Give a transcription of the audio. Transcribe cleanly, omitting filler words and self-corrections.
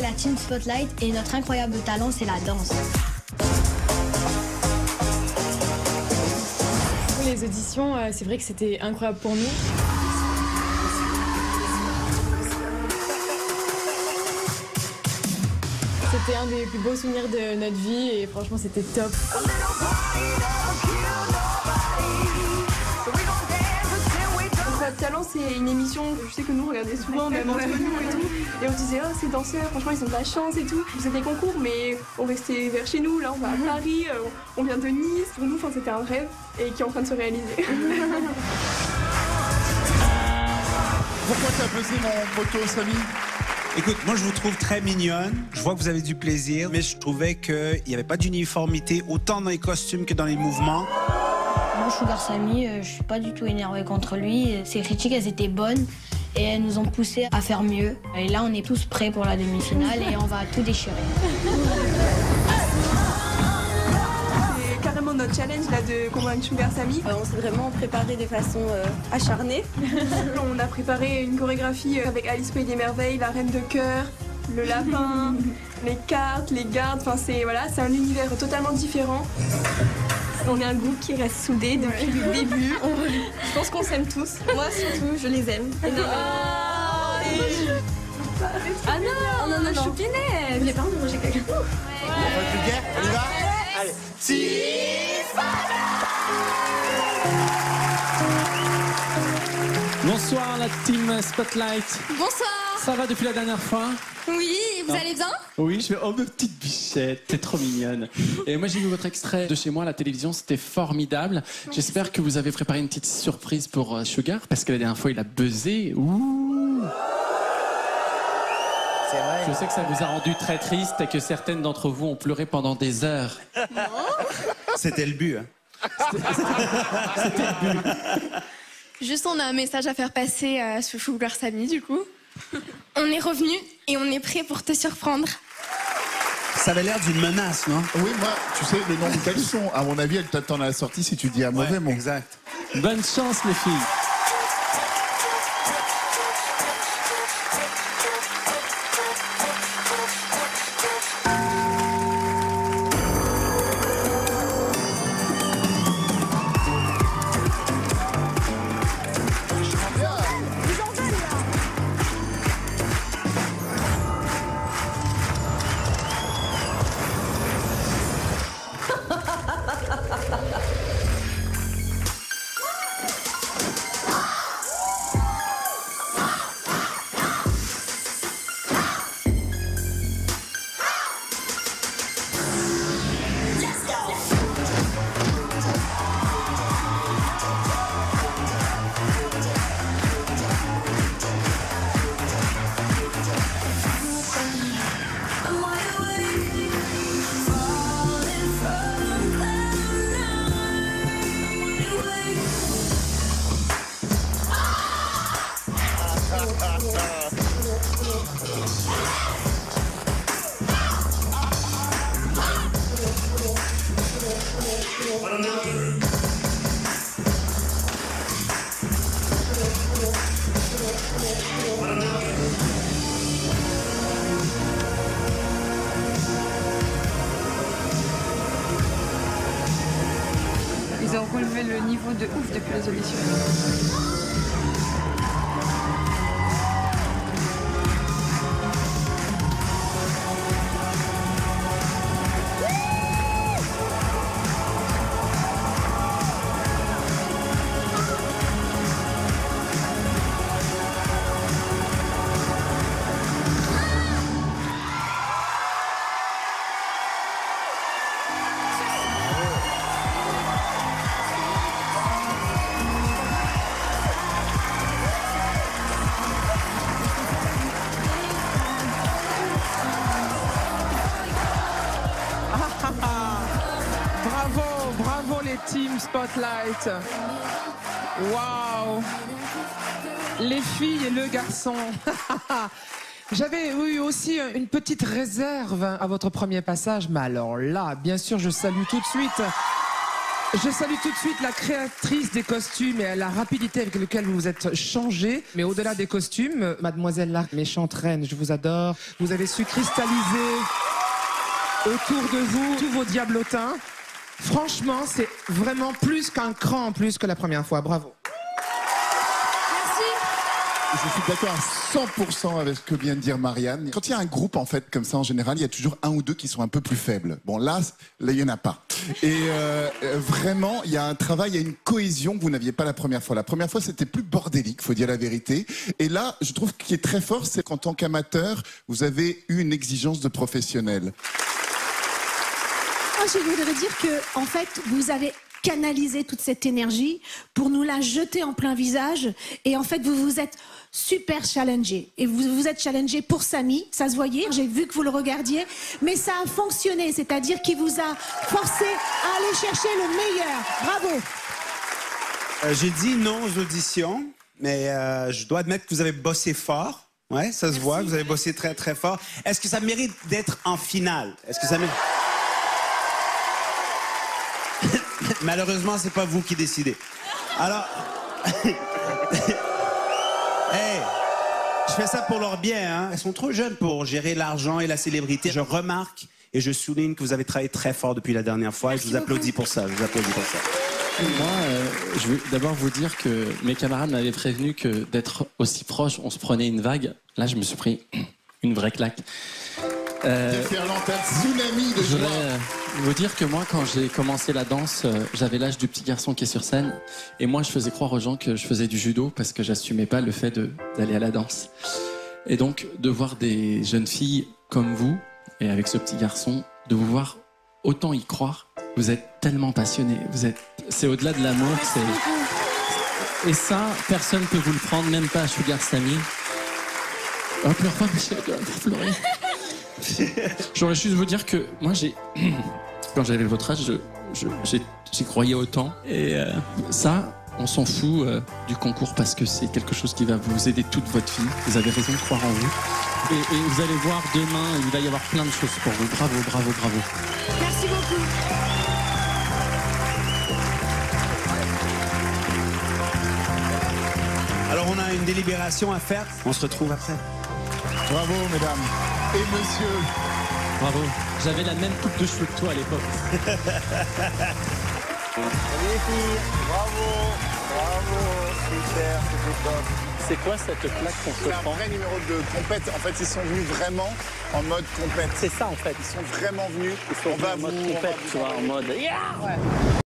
c'est la Team Spotlight et notre incroyable talent, c'est la danse. Les auditions, c'est vrai que c'était incroyable pour nous. C'était un des plus beaux souvenirs de notre vie et franchement c'était top. Incroyable Talent, c'est une émission que je sais que nous on regardait souvent, même entre nous et tout. Et on disait, oh ces danseurs, franchement ils ont de la chance et tout. C'était des concours, mais on restait vers chez nous, là on va à Paris, on vient de Nice. Pour nous, c'était un rêve et qui est en train de se réaliser. Pourquoi t'as pesé mon moto, Samy? Écoute, moi je vous trouve très mignonne, je vois que vous avez du plaisir, mais je trouvais qu'il n'y avait pas d'uniformité autant dans les costumes que dans les mouvements. Moi, Sugar Sammy, je suis pas du tout énervée contre lui. Ses critiques, elles étaient bonnes et elles nous ont poussé à faire mieux. Et là, on est tous prêts pour la demi-finale et on va tout déchirer. C'est carrément notre challenge là, de convaincre Sugar Sammy. On s'est vraiment préparé de façon acharnée. On a préparé une chorégraphie avec Alice Pays des Merveilles, la Reine de Cœur, le lapin, les cartes, les gardes. Enfin, c'est un univers totalement différent. On est un groupe qui reste soudé depuis le début. Je pense qu'on s'aime tous. Moi surtout, je les aime. Ah non, on en a choupiné. Mais pardon, j'ai quelqu'un. On fait plus guerre, on y va? Allez, Bonsoir la team Spotlight. Bonsoir. Ça va depuis la dernière fois? Oui, vous allez bien? Oui, je fais oh ma petite bichette, t'es trop mignonne. Et moi j'ai vu votre extrait de chez moi à la télévision, c'était formidable. J'espère que vous avez préparé une petite surprise pour Sugar, parce que la dernière fois il a buzzé. Ouh. C'est vrai. Je sais que ça vous a rendu très triste et que certaines d'entre vous ont pleuré pendant des heures. C'était le but. Hein. C'était le but. Juste, on a un message à faire passer sur Sugar Sammy, du coup. On est revenu et on est prêt pour te surprendre. Ça avait l'air d'une menace, non? Oui, moi, tu sais, le nom du caleçon, à mon avis, elle t'attend à la sortie si tu dis un mauvais mot. Exact. Bonne chance les filles. Ils ont relevé le niveau de ouf depuis les auditions. Bravo les teams Spotlight. Waouh. Les filles et le garçon. J'avais eu aussi une petite réserve à votre premier passage, mais alors là, bien sûr, je salue tout de suite Je salue tout de suite la créatrice des costumes et la rapidité avec laquelle vous vous êtes changée. Mais au-delà des costumes, mademoiselle la méchante reine, je vous adore. Vous avez su cristalliser autour de vous tous vos diablotins. Franchement, c'est vraiment plus qu'un cran en plus que la première fois. Bravo. Je suis d'accord à 100% avec ce que vient de dire Marianne. Quand il y a un groupe, en fait, comme ça, en général, il y a toujours un ou deux qui sont un peu plus faibles. Bon, là il n'y en a pas. Et vraiment, il y a un travail, il y a une cohésion que vous n'aviez pas la première fois. La première fois, c'était plus bordélique, faut dire la vérité. Et là, je trouve qu'il est très fort, c'est qu'en tant qu'amateur, vous avez eu une exigence de professionnel. Moi, je voudrais dire que, en fait, vous avez canalisé toute cette énergie pour nous la jeter en plein visage. Et en fait, vous vous êtes super challengé. Et vous vous êtes challengé pour Samy, ça se voyait, j'ai vu que vous le regardiez. Mais ça a fonctionné, c'est-à-dire qu'il vous a forcé à aller chercher le meilleur. Bravo. J'ai dit non aux auditions, mais je dois admettre que vous avez bossé fort. Ouais, ça se voit, vous avez bossé très très fort. Est-ce que ça mérite d'être en finale? Est-ce que ça mérite... Malheureusement, c'est pas vous qui décidez. Alors... Hey, je fais ça pour leur bien, hein. Elles sont trop jeunes pour gérer l'argent et la célébrité. Je remarque et je souligne que vous avez travaillé très fort depuis la dernière fois et je vous applaudis pour ça. Je vous applaudis pour ça. Moi, je veux d'abord vous dire que mes camarades m'avaient prévenu que d'être aussi proche, on se prenait une vague. Là, je me suis pris une vraie claque. Tsunami de je voudrais vous dire que moi, quand j'ai commencé la danse, j'avais l'âge du petit garçon qui est sur scène. Et moi, je faisais croire aux gens que je faisais du judo parce que j'assumais pas le fait d'aller à la danse. Et donc, de voir des jeunes filles comme vous, et avec ce petit garçon, de vous voir autant y croire. Vous êtes tellement passionnés. C'est au-delà de l'amour. Et ça, personne ne peut vous le prendre, même pas Sugar Sammy. Oh, pleure pas, Michel, tu vas pleurer. J'aurais juste vous dire que moi, quand j'avais votre âge, j'y croyais autant. Et ça, on s'en fout du concours parce que c'est quelque chose qui va vous aider toute votre vie. Vous avez raison de croire en vous. Et vous allez voir demain, il va y avoir plein de choses pour vous. Bravo, bravo, bravo. Merci beaucoup. Alors, on a une délibération à faire. On se retrouve après. Bravo, mesdames et messieurs. Bravo. J'avais la même coupe de cheveux que toi à l'époque. Salut les filles, bravo, super, c'était top. C'est quoi cette claque qu'on se prend? C'est un vrai numéro de compète. En fait, ils sont venus vraiment en mode compète. C'est ça en fait. Ils sont vraiment venus. Ils sont venus en mode compète, tu vois, en mode... Yeah ouais.